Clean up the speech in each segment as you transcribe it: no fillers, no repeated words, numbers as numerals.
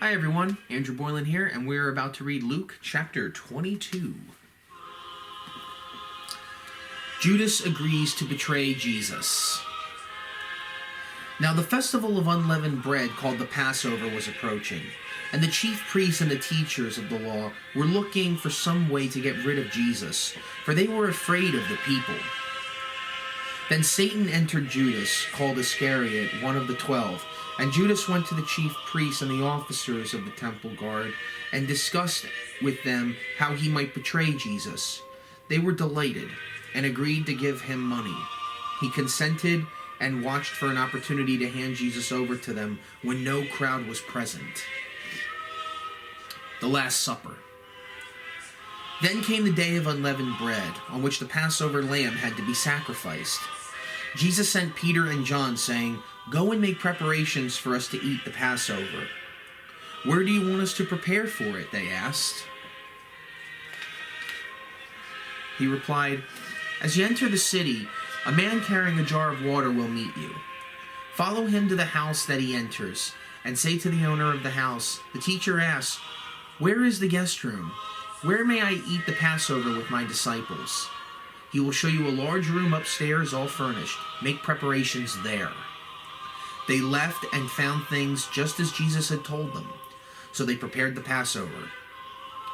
Hi everyone, Andrew Boylan here, and we're about to read Luke chapter 22. Judas agrees to betray Jesus. Now the festival of unleavened bread called the Passover was approaching, and the chief priests and the teachers of the law were looking for some way to get rid of Jesus, for they were afraid of the people. Then Satan entered Judas, called Iscariot, one of the 12, and Judas went to the chief priests and the officers of the temple guard and discussed with them how he might betray Jesus. They were delighted and agreed to give him money. He consented and watched for an opportunity to hand Jesus over to them when no crowd was present. The Last Supper. Then came the day of unleavened bread, on which the Passover lamb had to be sacrificed. Jesus sent Peter and John, saying, "Go and make preparations for us to eat the Passover." "Where do you want us to prepare for it?" they asked. He replied, "As you enter the city, a man carrying a jar of water will meet you. Follow him to the house that he enters, and say to the owner of the house, 'The teacher asks, where is the guest room? Where may I eat the Passover with my disciples?' He will show you a large room upstairs, all furnished. Make preparations there." They left and found things just as Jesus had told them. So they prepared the Passover.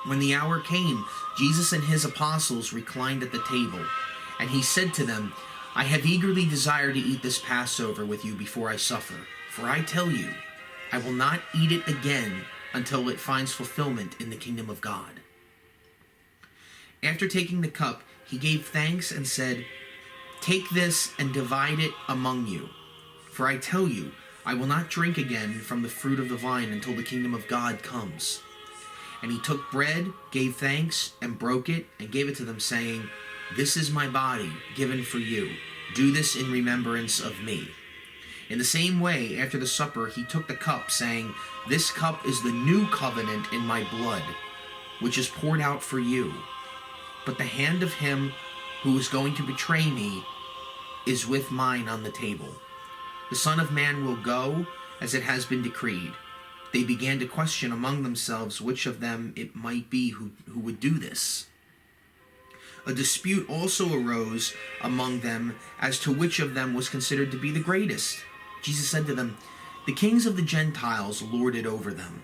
When the hour came, Jesus and his apostles reclined at the table, and he said to them, "I have eagerly desired to eat this Passover with you before I suffer. For I tell you, I will not eat it again until it finds fulfillment in the kingdom of God." After taking the cup, he gave thanks and said, "Take this and divide it among you. For I tell you, I will not drink again from the fruit of the vine until the kingdom of God comes." And he took bread, gave thanks, and broke it, and gave it to them, saying, "This is my body, given for you. Do this in remembrance of me." In the same way, after the supper, he took the cup, saying, "This cup is the new covenant in my blood, which is poured out for you. But the hand of him who is going to betray me is with mine on the table. The Son of Man will go as it has been decreed." They began to question among themselves which of them it might be who would do this. A dispute also arose among them as to which of them was considered to be the greatest. Jesus said to them, "The kings of the Gentiles lord it over them,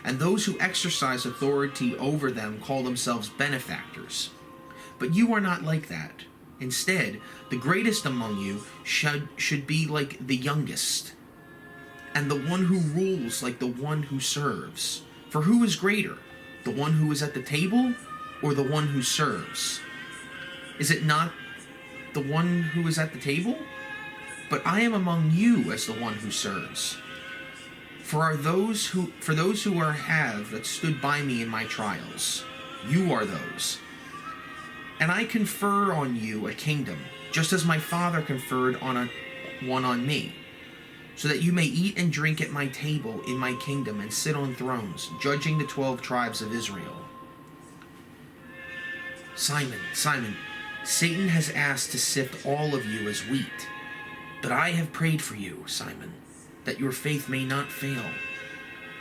and those who exercise authority over them call themselves benefactors. But you are not like that. Instead, the greatest among you should be like the youngest, and the one who rules like the one who serves. For who is greater, the one who is at the table or the one who serves? Is it not the one who is at the table? But I am among you as the one who serves. For those who have that stood by me in my trials, you are those. And I confer on you a kingdom, just as my Father conferred on one on me, so that you may eat and drink at my table in my kingdom and sit on thrones, judging the 12 tribes of Israel. Simon, Simon, Satan has asked to sift all of you as wheat. But I have prayed for you, Simon, that your faith may not fail.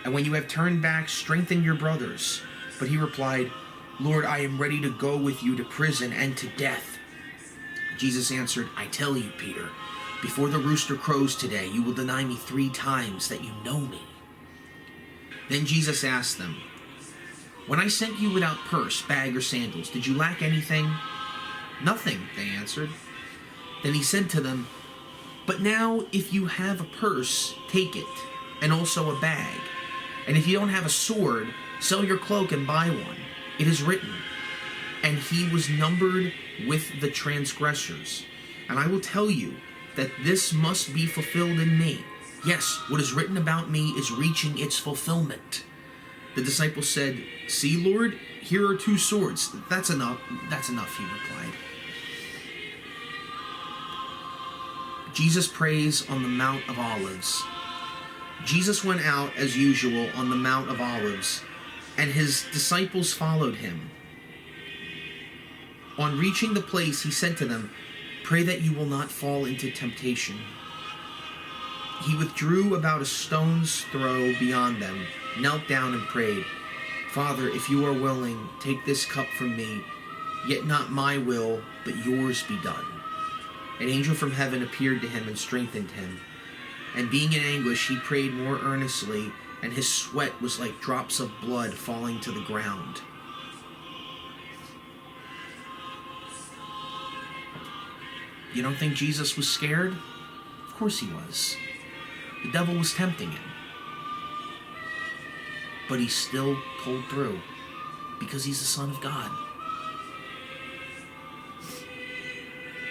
And when you have turned back, strengthen your brothers." But he replied, "Lord, I am ready to go with you to prison and to death." Jesus answered, "I tell you, Peter, before the rooster crows today, you will deny me 3 times that you know me." Then Jesus asked them, "When I sent you without purse, bag, or sandals, did you lack anything?" "Nothing," they answered. Then he said to them, "But now if you have a purse, take it, and also a bag. And if you don't have a sword, sell your cloak and buy one. It is written, 'And he was numbered with the transgressors.' And I will tell you that this must be fulfilled in me. Yes, what is written about me is reaching its fulfillment." The disciples said, "See, Lord, here are 2 swords. That's enough, he replied. Jesus prays on the Mount of Olives. Jesus went out as usual on the Mount of Olives, and his disciples followed him. On reaching the place, he said to them, "Pray that you will not fall into temptation." He withdrew about a stone's throw beyond them knelt down and prayed, "Father, if you are willing, take this cup from me, yet not my will, but yours be done." An angel from heaven appeared to him and strengthened him. And being in anguish, he prayed more earnestly, and his sweat was like drops of blood falling to the ground. You don't think Jesus was scared? Of course he was. The devil was tempting him. But he still pulled through because he's the Son of God.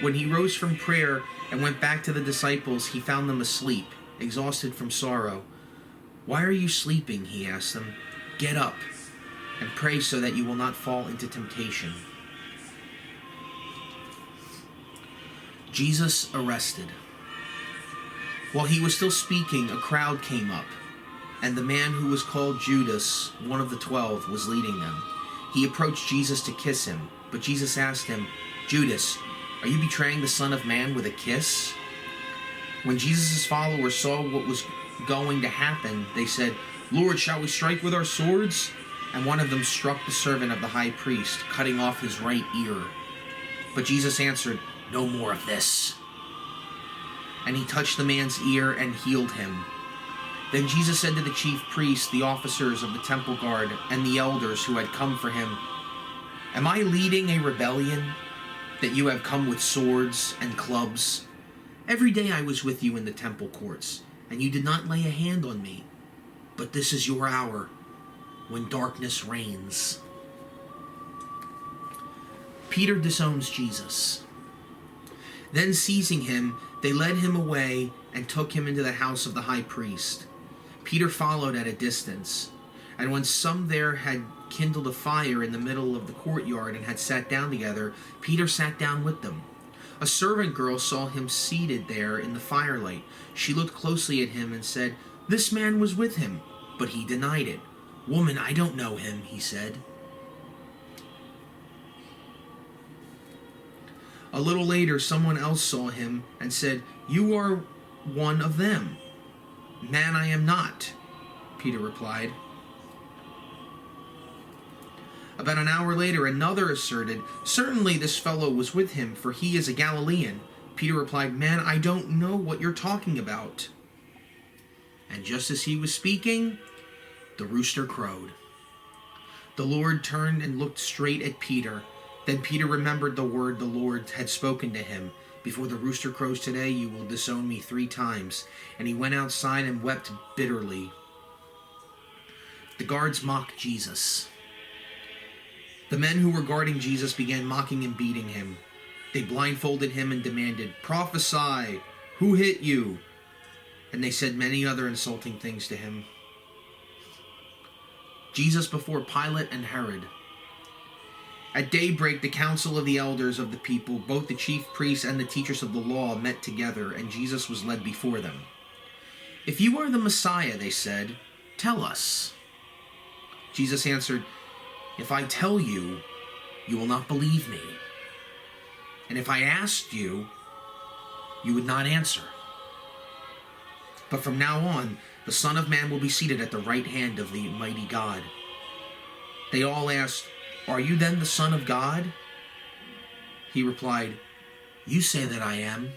When he rose from prayer and went back to the disciples, he found them asleep, exhausted from sorrow. "Why are you sleeping?" he asked them. "Get up and pray so that you will not fall into temptation." Jesus arrested. While he was still speaking, a crowd came up, and the man who was called Judas, one of the 12, was leading them. He approached Jesus to kiss him, but Jesus asked him, "Judas, are you betraying the Son of Man with a kiss?" When Jesus' followers saw what was going to happen, they said, "Lord, shall we strike with our swords?" And one of them struck the servant of the high priest, cutting off his right ear. But Jesus answered, "No more of this." And he touched the man's ear and healed him. Then Jesus said to the chief priests, the officers of the temple guard, and the elders who had come for him, "Am I leading a rebellion, that you have come with swords and clubs? Every day I was with you in the temple courts, and you did not lay a hand on me. But this is your hour, when darkness reigns." Peter disowns Jesus. Then seizing him, they led him away and took him into the house of the high priest. Peter followed at a distance. And when some there had kindled a fire in the middle of the courtyard and had sat down together, Peter sat down with them. A servant girl saw him seated there in the firelight. She looked closely at him and said, "This man was with him." But he denied it. "Woman, I don't know him," he said. A little later, someone else saw him and said, "You are one of them." "Man, I am not," Peter replied. About an hour later, another asserted, "Certainly this fellow was with him, for he is a Galilean." Peter replied, "Man, I don't know what you're talking about." And just as he was speaking, the rooster crowed. The Lord turned and looked straight at Peter. Then Peter remembered the word the Lord had spoken to him, "Before the rooster crows today, you will disown me 3 times. And he went outside and wept bitterly. The guards mocked Jesus. The men who were guarding Jesus began mocking and beating him. They blindfolded him and demanded, "Prophesy! Who hit you?" And they said many other insulting things to him. Jesus before Pilate and Herod. At daybreak, the council of the elders of the people, both the chief priests and the teachers of the law, met together, and Jesus was led before them. "If you are the Messiah," they said, "tell us." Jesus answered, "If I tell you, you will not believe me. And if I asked you, you would not answer. But from now on, the Son of Man will be seated at the right hand of the mighty God." They all asked, "Are you then the Son of God?" He replied, "You say that I am."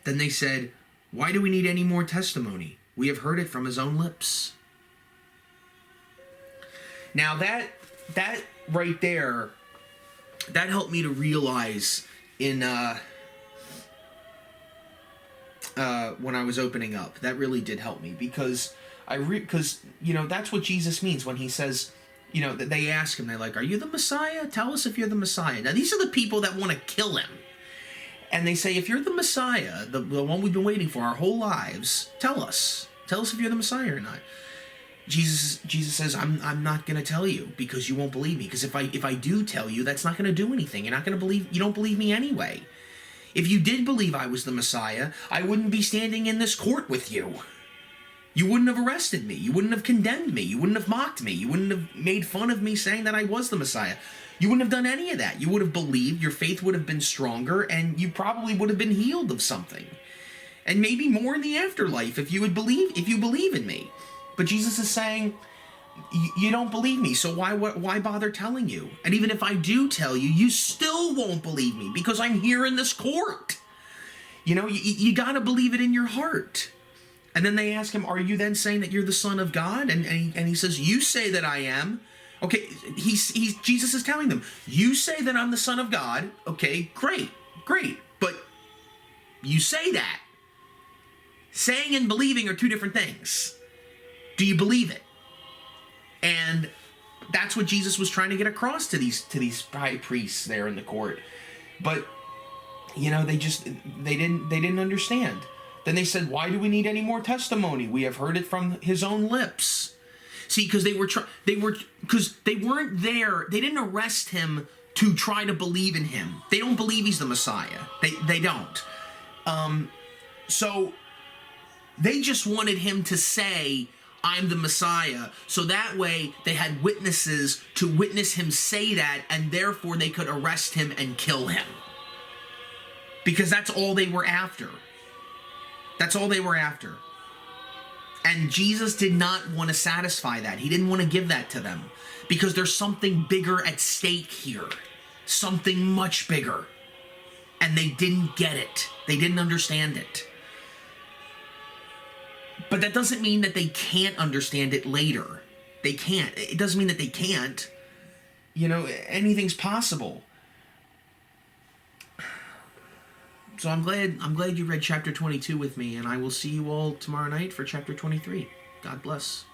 Then they said, "Why do we need any more testimony? We have heard it from his own lips." Now that right there, that helped me to realize in when I was opening up. That really did help me, because that's what Jesus means when he says, that they ask him, they're like, "Are you the Messiah? Tell us if you're the Messiah." Now these are the people that want to kill him. And they say, "If you're the Messiah, the one we've been waiting for our whole lives, tell us. Tell us if you're the Messiah or not." Jesus says, I'm not going to tell you because you won't believe me. Because if I do tell you, that's not going to do anything. You're not going to believe. You don't believe me anyway. If you did believe I was the Messiah, I wouldn't be standing in this court with you. You wouldn't have arrested me. You wouldn't have condemned me. You wouldn't have mocked me. You wouldn't have made fun of me saying that I was the Messiah. You wouldn't have done any of that. You would have believed, your faith would have been stronger, and you probably would have been healed of something. and maybe more in the afterlife if you believe in me. But Jesus is saying, you don't believe me, so why bother telling you? And even if I do tell you, you still won't believe me because I'm here in this court. You got to believe it in your heart. And then they ask him, are you then saying that you're the Son of God? And he says, you say that I am. Okay, Jesus is telling them, you say that I'm the Son of God. Okay, great. But you say that. Saying and believing are two different things. Do you believe it? And that's what Jesus was trying to get across to these high priests there in the court. But they didn't understand. Then they said, why do we need any more testimony? We have heard it from his own lips. See, because because they weren't there. They didn't arrest him to try to believe in him. They don't believe he's the Messiah. They don't. So they just wanted him to say, I'm the Messiah. So that way they had witnesses to witness him say that, and therefore they could arrest him and kill him. Because that's all they were after. That's all they were after. And Jesus did not want to satisfy that. He didn't want to give that to them. Because there's something bigger at stake here. Something much bigger. And they didn't get it. They didn't understand it. But that doesn't mean that they can't understand it later. They can't. It doesn't mean that they can't. Anything's possible. So I'm glad you read chapter 22 with me, and I will see you all tomorrow night for chapter 23. God bless.